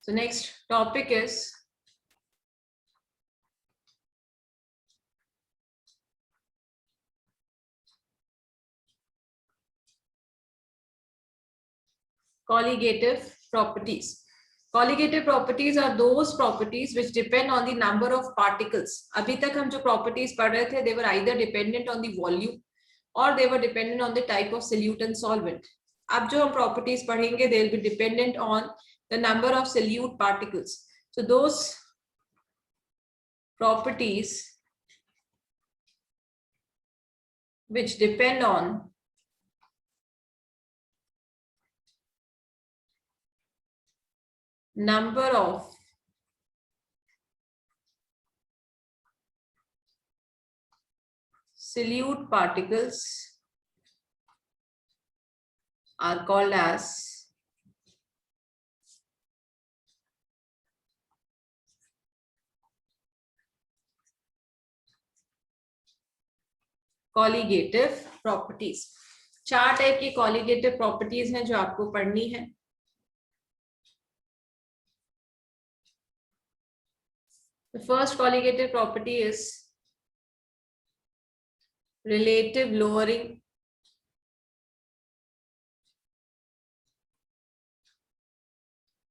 So next topic is colligative properties. Colligative properties are those properties which depend on the number of particles. अभी तक हम जो properties पढ़ रहे थे, they were either dependent on the volume or they were dependent on the type of solute and solvent. अब जो हम properties पढ़ेंगे, they will be dependent on the number of solute particles. So those properties which depend on number of solute particles are called as colligative properties. चार type की colligative properties हैं जो आपको पढ़नी है. The first colligative property is relative lowering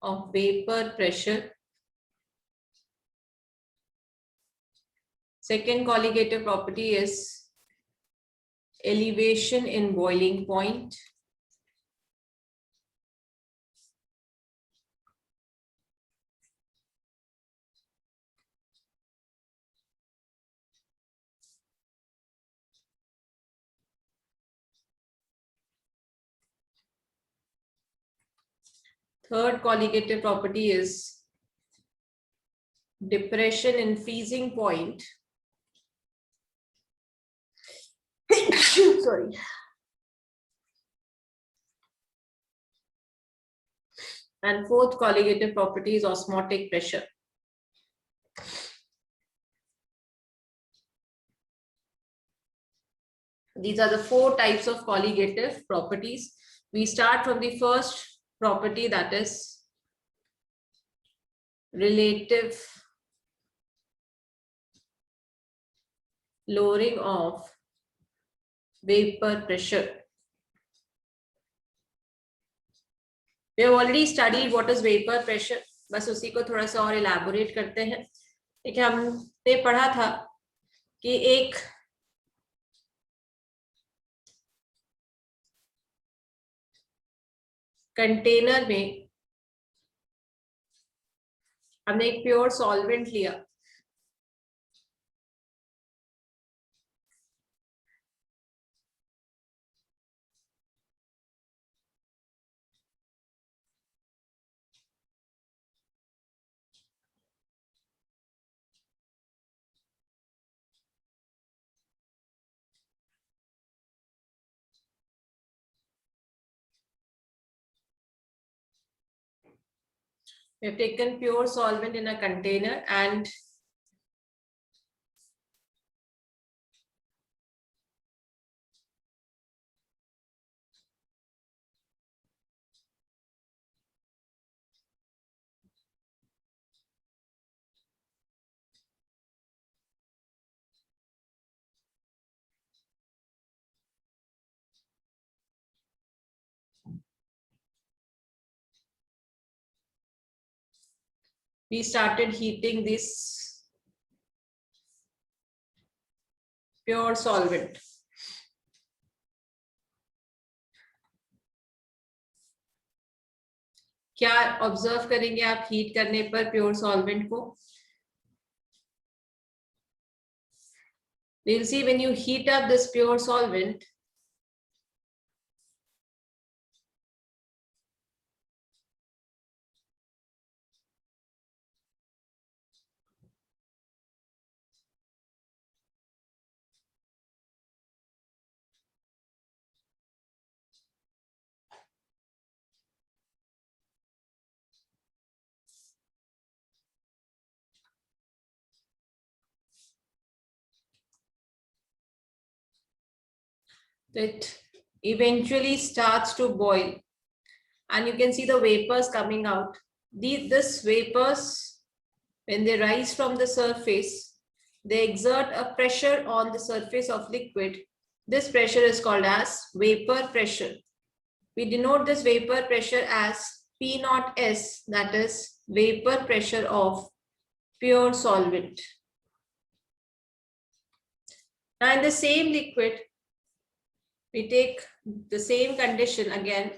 of vapor pressure. Second colligative property is elevation in boiling point. Third colligative property is depression in freezing point. Sorry. And fourth colligative property is osmotic pressure. These are the four types of colligative properties. We start from the first property, that is relative lowering of vapor pressure. We have already studied what is vapor pressure. बस उसी को थोड़ा सा और elaborate करते हैं. देखिए हमने पढ़ा था कि एक कंटेनर में हमने एक प्योर सॉल्वेंट लिया. We have taken pure solvent in a container and we started heating this pure solvent. क्या ऑब्जर्व करेंगे आप हीट करने पर प्योर सॉल्वेंट को? You'll see when you heat up this pure solvent, it eventually starts to boil and you can see the vapors coming out. This vapors, when they rise from the surface, they exert a pressure on the surface of liquid. This pressure is called as vapor pressure. We denote this vapor pressure as P naught S, that is vapor pressure of pure solvent. Now in the same liquid, we take the same condition again.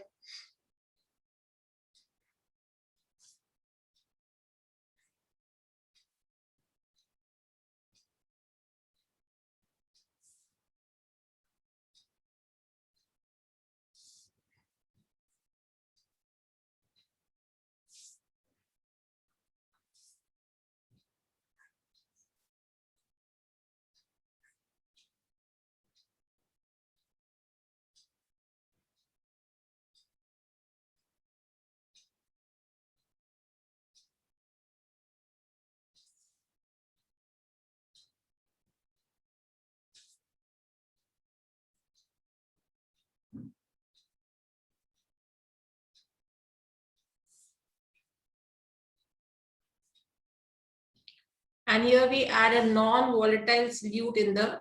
And here we add a non-volatile solute in the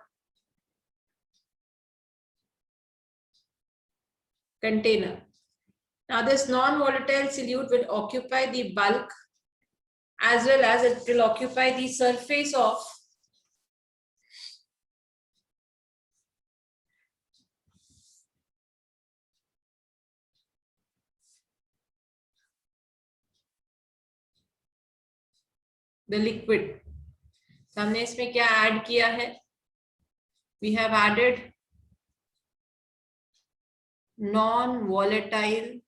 container. Now this non-volatile solute will occupy the bulk as well as it will occupy the surface of the liquid. So हमने इसमें क्या add किया है? We have added non-volatile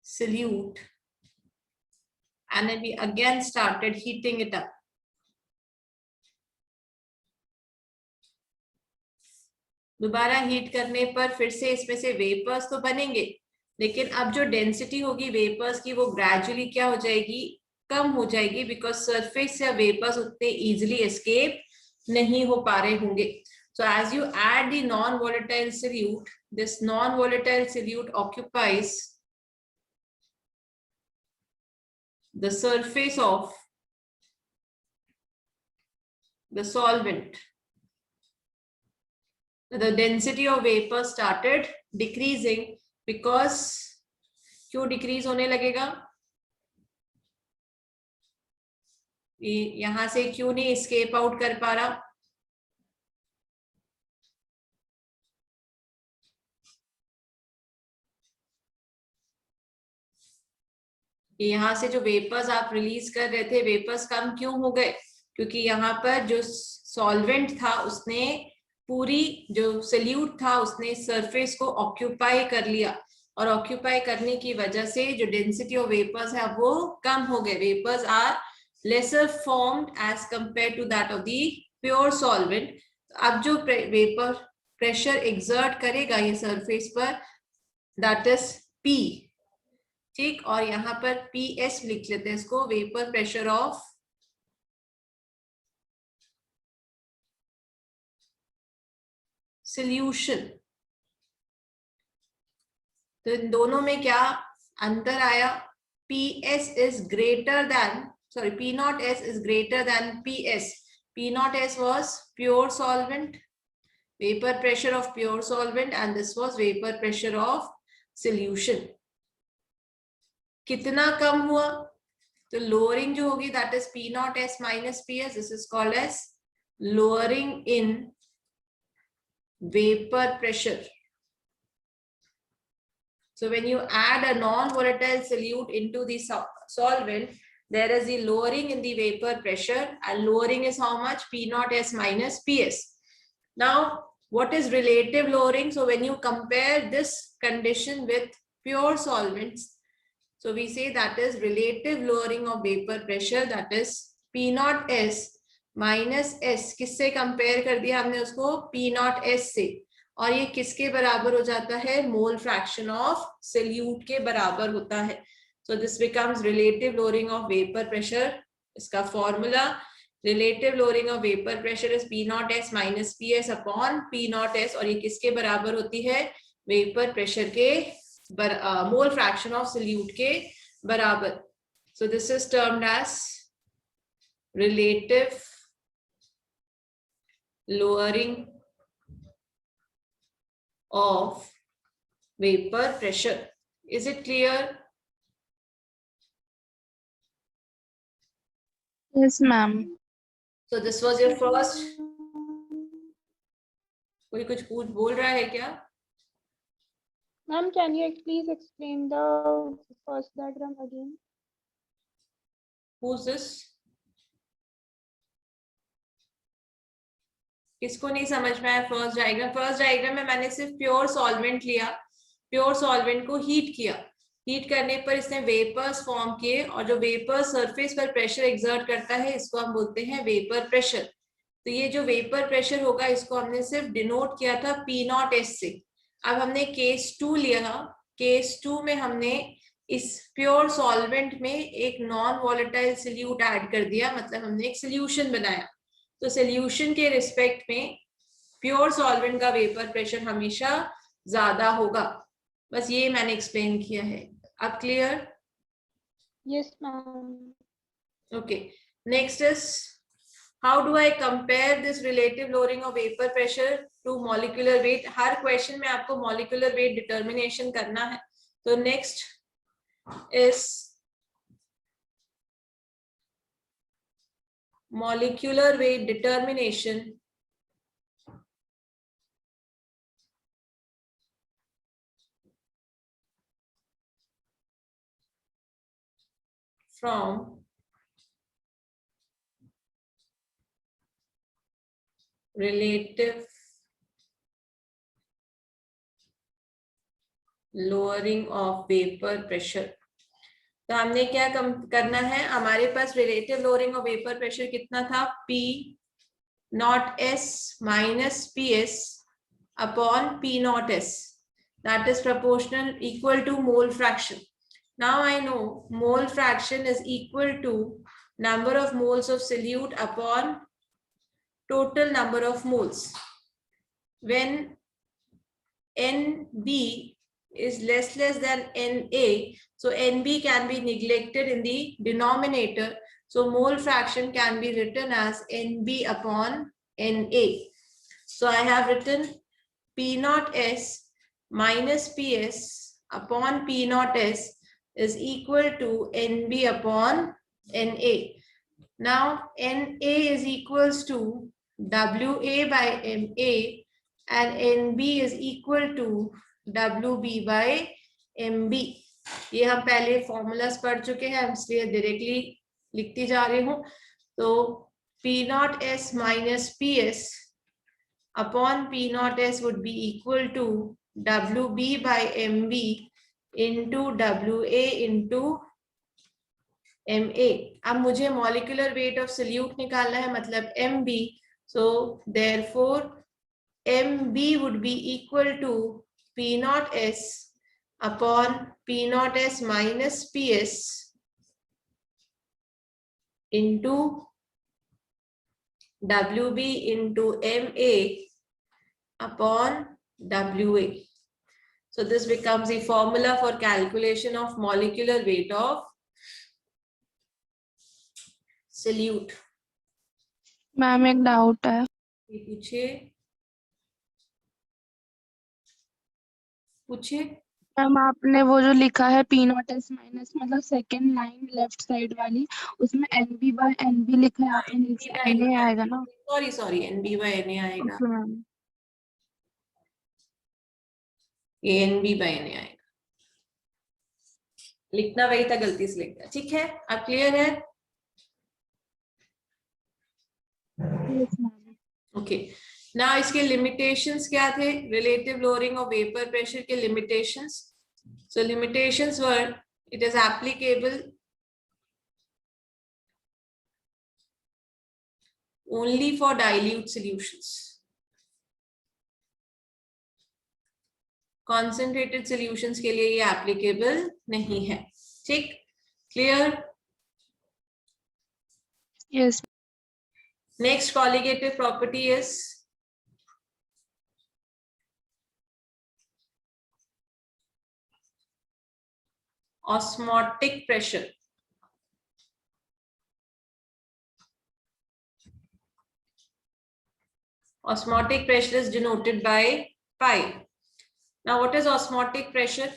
solute and then we again started heating it up. दोबारा heat करने पर फिर से इसमें से वेपर्स तो बनेंगे, लेकिन अब जो डेंसिटी होगी वेपर्स की वो ग्रेजुअली क्या हो जाएगी? कम हो जाएगी, बिकॉज सरफेस से वेपर्स उतने इजीली एस्केप नहीं हो पा रहे होंगे. So as you add the non-volatile solute, this non-volatile solute occupies the surface of the solvent. The density of vapor started decreasing because क्यों decrease होने लगेगा? यहां से क्यों नहीं escape out कर पा रहा? यहाँ से जो वेपर्स आप रिलीज कर रहे थे, वेपर्स कम क्यों हो गए? क्योंकि यहाँ पर जो सॉल्वेंट था उसने पूरी जो सल्यूट था उसने सरफेस को ऑक्यूपाई कर लिया, और ऑक्यूपाई करने की वजह से जो डेंसिटी ऑफ वेपर्स है वो कम हो गए. Vapours are lesser formed as compare to that of the pure solvent. अब जो वेपर प्रेशर एक्सर्ट करेगा ये सरफेस पर, दैट इज पी. ठीक, और यहाँ पर PS लिख लेते हैं इसको, वेपर प्रेशर ऑफ सॉल्यूशन. तो इन दोनों में क्या अंतर आया? PS is greater than, sorry, P naught S is greater than PS. P naught S was pure solvent, vapor pressure of pure solvent, and this was vapor pressure of solution. कितना कम हुआ? तो lowering जो होगी that is P naught S minus PS. This is called as lowering in vapor pressure. So when you add a non-volatile solute into the solvent, there is the lowering in the vapor pressure, and lowering is how much? P naught S minus PS. Now, what is relative lowering? So when you compare this condition with pure solvents, so we say that is relative lowering of vapor pressure, that is P naught S minus S. किससे compare कर दिया हमने उसको? P naught S से. और ये किसके बराबर हो जाता है? मोल फ्रैक्शन ऑफ सॉल्यूट के बराबर होता है. So this becomes relative lowering of vapor pressure. इसका formula, relative lowering of vapor pressure is P naught S minus PS upon P naught S, और ये किसके बराबर होती है? वेपर प्रेशर के मोल फ्रैक्शन ऑफ सॉल्यूट के बराबर. So this is termed as relative lowering of vapor pressure. Is it clear? Yes, ma'am. So this was your first. कोई कुछ बोल रहा है क्या? Ma'am, can you please explain the first diagram again? Who's this? किसको नहीं समझ में आया फर्स्ट डायग्राम? फर्स्ट डायग्राम में मैंने सिर्फ प्योर सॉल्वेंट लिया, प्योर सॉल्वेंट को हीट किया, हीट करने पर इसने वेपर्स फॉर्म किए, और जो वेपर सरफेस पर प्रेशर एक्सर्ट करता है इसको हम बोलते हैं वेपर प्रेशर। तो ये जो वेपर प्रेशर होगा इसको हमने सिर्फ डिनोट किया था P0S से। अब हमने केस 2 लिया, केस 2 में हमने इस प्योर सॉल्वेंट में एक नॉन वॉलेटाइल सोल्यूट ऐड कर दिया, मतलब हमने एक सोल्यूशन बनाया। तो सोल्यूशन के रिस्पेक्ट में प्योर सॉल्वेंट का वेपर प्रेशर हमेशा ज्यादा होगा। बस ये मैंने एक्सप्लेन किया है। अब clear? Yes, ma'am. Okay. Next is, how do I compare this relative lowering of vapor pressure to molecular weight? Her question में आपको molecular weight determination करना है। तो next is molecular weight determination from relative lowering of vapor pressure। तो हमने क्या करना है, हमारे पास relative lowering of vapour pressure कितना था, P0S minus PS upon P0S, that is proportional equal to mole fraction. Now I know mole fraction is equal to number of moles of solute upon total number of moles. When NB is less than NA, so NB can be neglected in the denominator, so mole fraction can be written as NB upon NA. So I have written P0S minus PS upon P0S is equal to NB upon NA. Now NA is equals to WA by MA and NB is equal to WB by MB। ये हम पहले formulas पढ़ चुके हैं, इसलिए directly लिखती जा रही हूँ। तो P0S minus PS upon P0S would be equal to WB by MB into WA into MA। अब मुझे मॉलिक्यूलर वेट ऑफ सोल्यूट निकालना है, मतलब MB। So therefore MB would be equal to P0S upon P0S minus PS into WB into MA upon WA. So this becomes the formula for calculation of molecular weight of solute. Ma'am एक doubt है, पूछिए पूछिए। Ma'am आपने वो जो लिखा है P0S minus, मतलब सेकेंड लाइन लेफ्ट साइड वाली, उसमें NB बाय NB लिखा है, आपने नीचे NA आएगा ना? सॉरी NB by NA आएगा, ओके मैम। ये NB by NA आएगा, लिखना वही था, गलती से लिख दिया। ठीक है, अब क्लियर है? ओके। ना इसके लिमिटेशंस क्या थे, relative lowering of vapour pressure के लिमिटेशंस। सो लिमिटेशंस वर, it is applicable only for dilute solutions, concentrated solutions के लिए ये एप्लीकेबल नहीं है। ठीक, clear? Yes. Next colligative property is osmotic pressure। Osmotic pressure is denoted by pi. Now, what is osmotic pressure?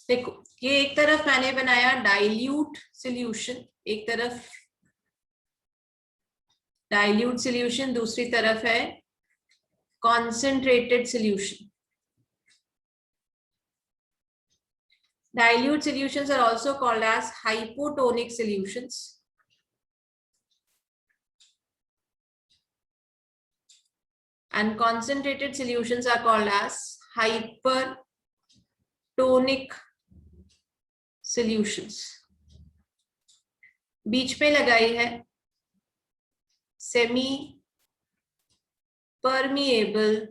देखो, ये एक तरफ मैंने बनाया डाइल्यूट सॉल्यूशन, एक तरफ डाइल्यूट सॉल्यूशन, दूसरी तरफ है concentrated solution. Dilute solutions are also called as hypotonic solutions. And concentrated solutions are called as hypertonic solutions. बीच में लगाई है semi permeable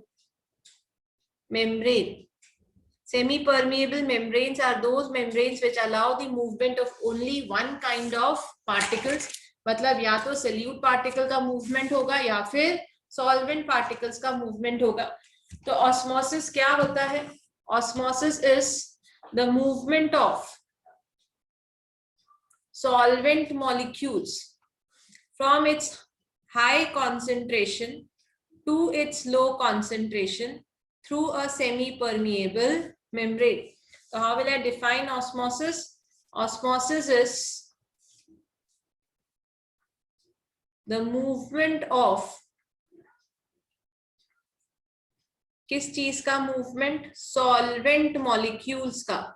membrane. Semi-permeable membranes are those membranes which allow the movement of only one kind of particles. मतलब या तो solute particle का movement होगा या फिर solvent particles का movement होगा. तो osmosis क्या होता है? Osmosis is the movement of solvent molecules from its high concentration to its low concentration through a semi-permeable membrane. So how will I define osmosis? Osmosis is the movement of किस चीज का movement? Solvent molecules का.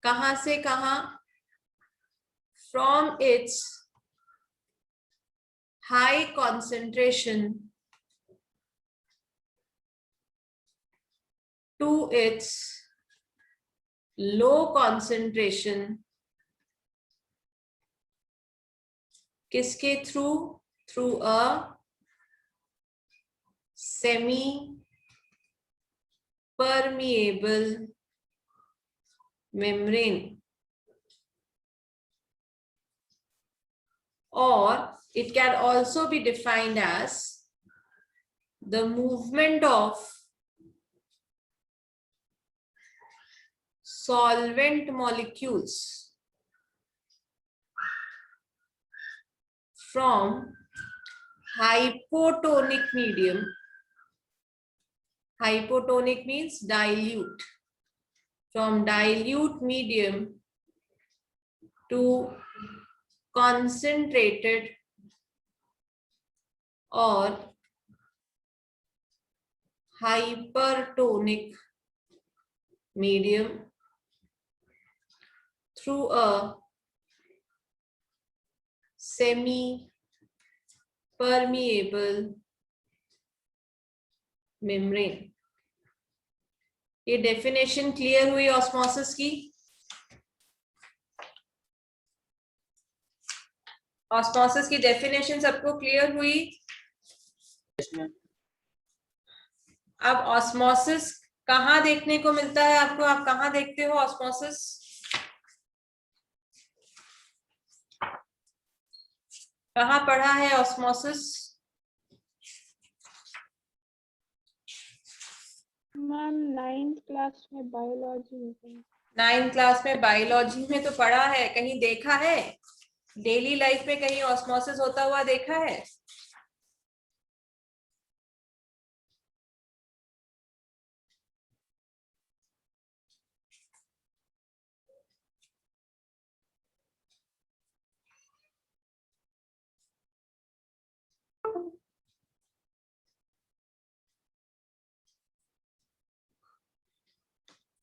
कहां से कहां? From its high concentration to its low concentration. किसके through? Through a semi-permeable membrane. Or it can also be defined as the movement of solvent molecules from hypotonic medium. Hypotonic means dilute. From dilute medium to concentrated or hypertonic medium through a semi-permeable membrane. ये definition clear हुई osmosis की? Osmosis की definition सबको clear हुई? अब osmosis कहाँ देखने को मिलता है आपको? आप कहाँ देखते हो ऑस्मोसिस? कहाँ पढ़ा है ऑस्मोसिस? मैम 9th क्लास में बायोलॉजी में। 9th क्लास में बायोलॉजी में तो पढ़ा है, कहीं देखा है? डेली लाइफ में कहीं ऑस्मोसिस होता हुआ देखा है?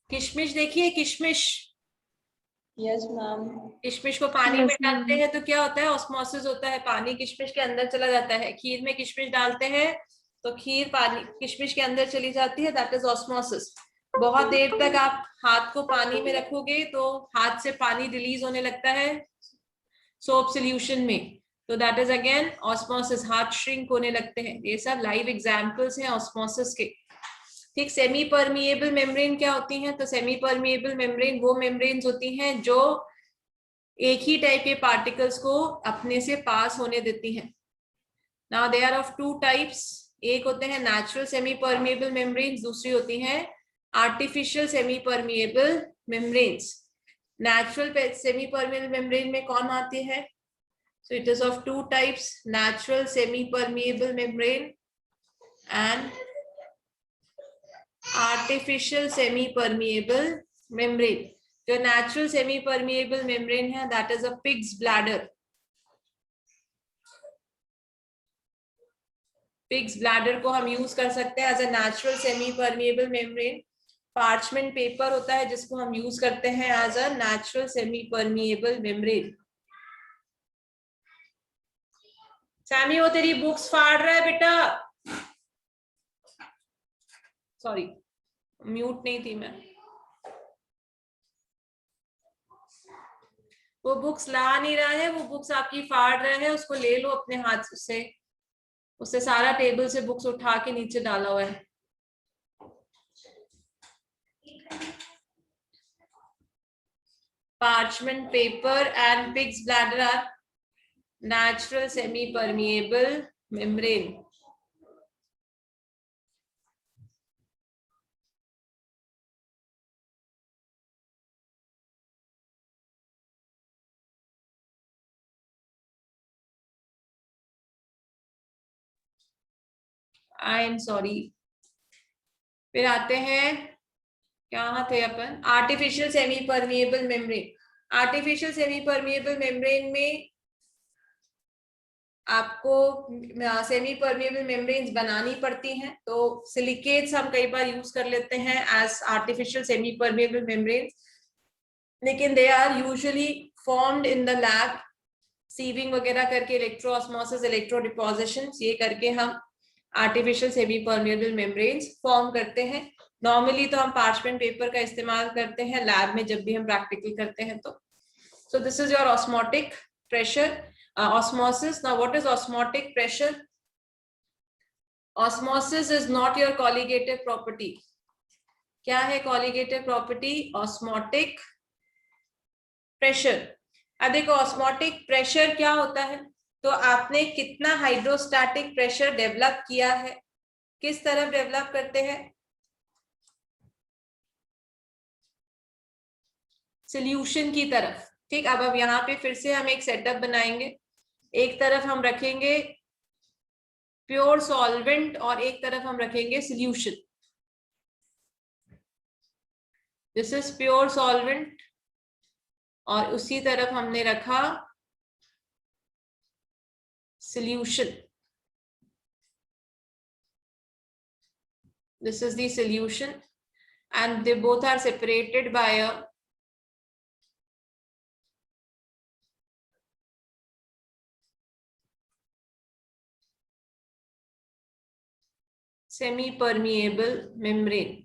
किशमिश देखिए, किशमिश। Yes ma'am. किशमिश को पानी Yes, में डालते ma'am. हैं तो क्या होता है? ऑस्मोसिस होता है, पानी किशमिश के अंदर चला जाता है। खीर में किशमिश डालते हैं तो खीर पानी किशमिश के अंदर चली जाती है, दैट इज ऑस्मोसिस। बहुत देर तक आप हाथ को पानी में रखोगे तो हाथ से पानी रिलीज होने लगता है सोप सोल्यूशन में, तो दैट इज अगेन ऑस्मोसिस। हाथ श्रिंक होने लगते हैं। ये सब लाइव एग्जांपल्स हैं ऑस्मोसिस के। ठीक, सेमी परमिएबल मेम्ब्रेन क्या होती हैं? तो सेमी परमिएबल मेम्ब्रेन वो मेम्ब्रेन्स होती हैं जो एक ही टाइप के पार्टिकल्स को अपने से पास होने देती हैं। Now they are of two types. एक होते हैं नेचुरल सेमी परमिएबल मेम्ब्रेन्स, दूसरी होती हैं artificial semi permeable membranes. Natural semi permeable membrane में कौन आती है? So it is of two types, natural semi-permeable membrane and artificial semi-permeable membrane. जो natural semi-permeable membrane है, that is a pig's bladder. Pig's bladder को हम use कर सकते हैं as a natural semi-permeable membrane. Parchment paper होता है जिसको हम use करते हैं as a natural semi-permeable membrane. Semi वो तेरी बुक्स फाड़ रहा है बेटा। सॉरी, म्यूट नहीं थी मैं। वो बुक्स ला नहीं रहा है, वो बुक्स आपकी फाड़ रहा है, उसको ले लो अपने हाथ से। उससे सारा टेबल से बुक्स उठा के नीचे डाला हुआ है। Parchment paper and pig's bladder are natural semi-permeable membrane. I am sorry. फिर आते हैं, कहाँ थे अपन? Artificial semi permeable membrane. Artificial semi permeable membrane में आपको सेमी परमिएबल मेम्ब्रेन्स बनानी पड़ती हैं, तो सिलिकेट्स हम कई बार यूज कर लेते हैं as artificial semi permeable membranes, लेकिन they are usually formed in the lab. Sieving वगैरह करके, इलेक्ट्रो ऑस्मोसिस, इलेक्ट्रो डिपोजिशन, ये करके हम artificial semi permeable membranes form करते हैं। नॉर्मली तो हम पार्चमेंट पेपर का इस्तेमाल करते हैं लैब में जब भी हम प्रैक्टिकल करते हैं तो। So this is your osmotic pressure, osmosis. Now what is osmotic pressure? Osmosis is not your colligative property. क्या है colligative property? Osmotic pressure. अब देखो osmotic pressure क्या होता है, तो आपने कितना हाइड्रोस्टैटिक प्रेशर डेवलप किया है, किस तरफ डेवलप करते हैं? सोल्यूशन की तरफ। ठीक, अब यहाँ पे फिर से हम एक सेटअप बनाएंगे। एक तरफ हम रखेंगे प्योर सॉल्वेंट और एक तरफ हम रखेंगे solution. This is pure solvent और उसी तरफ हमने रखा solution. This is the solution and they both are separated by a semi-permeable membrane.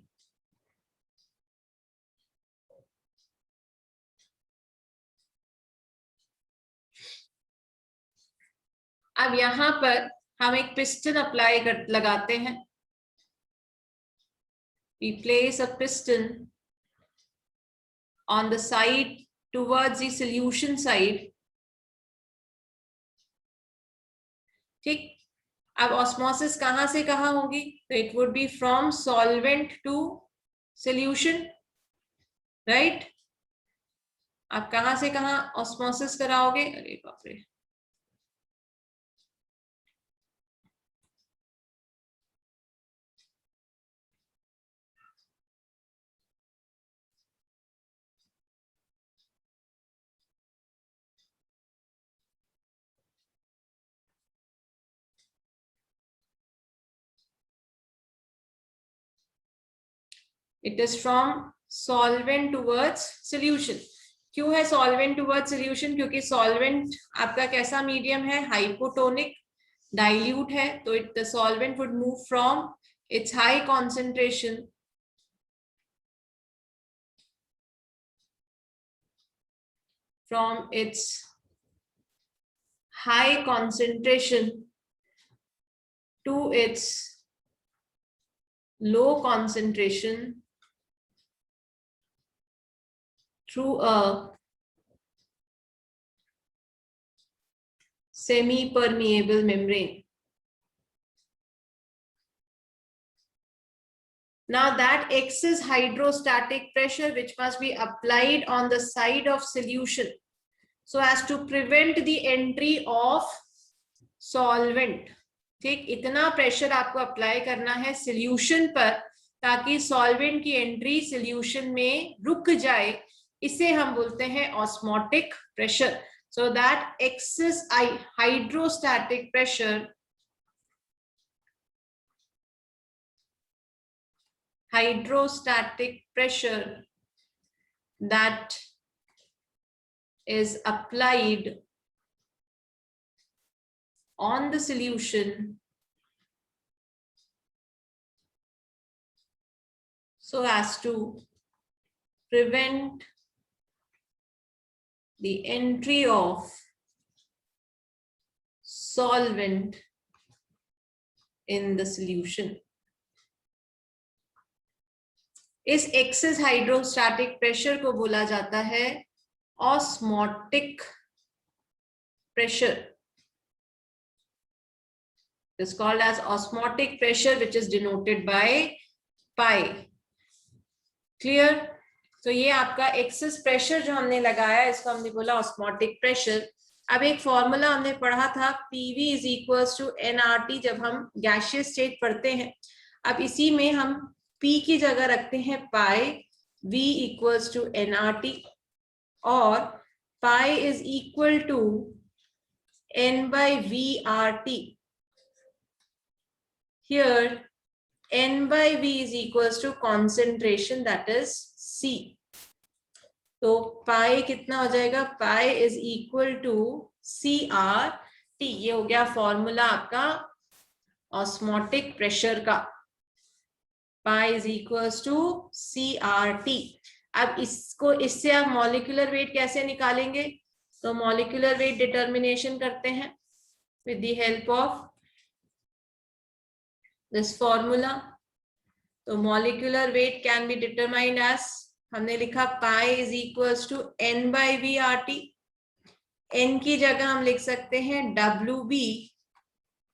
अब यहां पर हम एक पिस्टन अप्लाई लगाते हैं। We place a piston on the side towards the solution side ठीक, अब ऑस्मोसिस कहां से कहां होगी, तो it would be from solvent to solution, right. आप कहां से कहां ऑस्मोसिस कराओगे, अरे बाप रे, it is from solvent towards solution. क्यों है सॉल्वेंट टूवर्ड्स सॉल्यूशन, क्योंकि सॉल्वेंट आपका कैसा मीडियम है, हाइपोटोनिक डाइल्यूट है, तो it the solvent would move from its high concentration from its high concentration to its low concentration through a semi-permeable membrane. Now that excess hydrostatic pressure which must be applied on the side of solution so as to prevent the entry of solvent. ठीक, इतना pressure आपको apply करना है solution पर ताकि solvent की entry solution में रुक जाए, इसे हम बोलते हैं osmotic pressure. So that excess hydrostatic pressure that is applied on the solution so as to prevent the entry of solvent in the solution. इस एक्सेस हाइड्रोस्टैटिक प्रेशर को बोला जाता है osmotic pressure. It is called as osmotic pressure, which is denoted by pi. Clear? तो ये आपका excess pressure जो हमने लगाया इसको हमने बोला ऑस्मोटिक प्रेशर. अब एक फॉर्मूला हमने पढ़ा था PV is equals to nRT जब हम गैसियस स्टेट पढ़ते हैं. अब इसी में हम P की जगह रखते हैं पाई, V equals to nRT और पाई is equal to n by VRT. Here n by V is equals to concentration, that is C. तो पाई कितना हो जाएगा, पाई is equal to CRT. ये हो गया फॉर्मूला आपका ऑस्मोटिक प्रेशर का. पाई is equals to CRT. अब इससे आप मॉलिक्यूलर वेट कैसे निकालेंगे, तो मॉलिक्यूलर वेट डिटर्मिनेशन करते हैं with the help of this formula. तो molecular weight can be determined as, हमने लिखा pi is equals to n by VRT. n की जगह हम लिख सकते हैं WB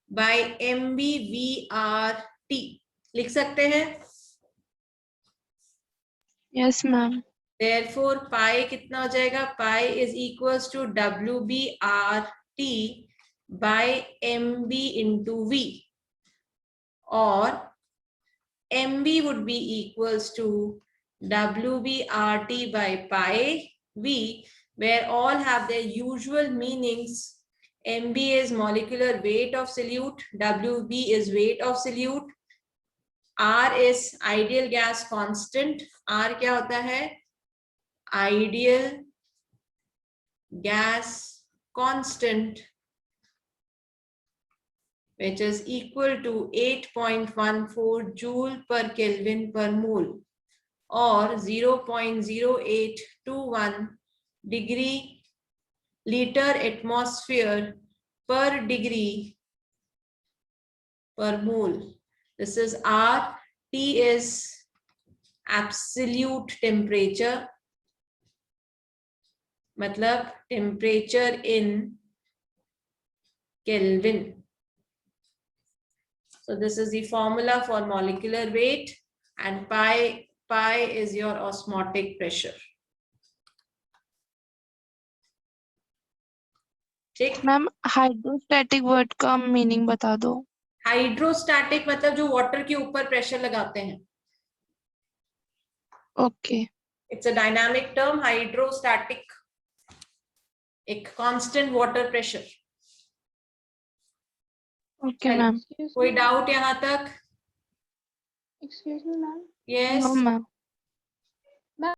by MB VRT. लिख सकते हैं. Yes, ma'am. Therefore pi कितना हो जाएगा, pi is equals to WB RT by MB into V. और MB would be equals to WBRT by pi V, where all have their usual meanings. MB is molecular weight of solute, WB is weight of solute, R is ideal gas constant. R क्या होता है, ideal gas constant, which is equal to 8.14 joule per Kelvin per mole or 0.0821 degree liter atmosphere per degree per mole. This is R. T is absolute temperature, मतलब temperature in Kelvin. So this is the formula for molecular weight, and pi is your osmotic pressure. ठीक. Ma'am hydrostatic word का meaning बता दो. Hydrostatic मतलब जो water के ऊपर pressure लगाते हैं. Okay. It's a dynamic term, hydrostatic. एक constant water pressure. Okay ma'am. Excuse कोई me. डाउट यहाँ तक? Excuse me, ma'am. Yes. No ma'am.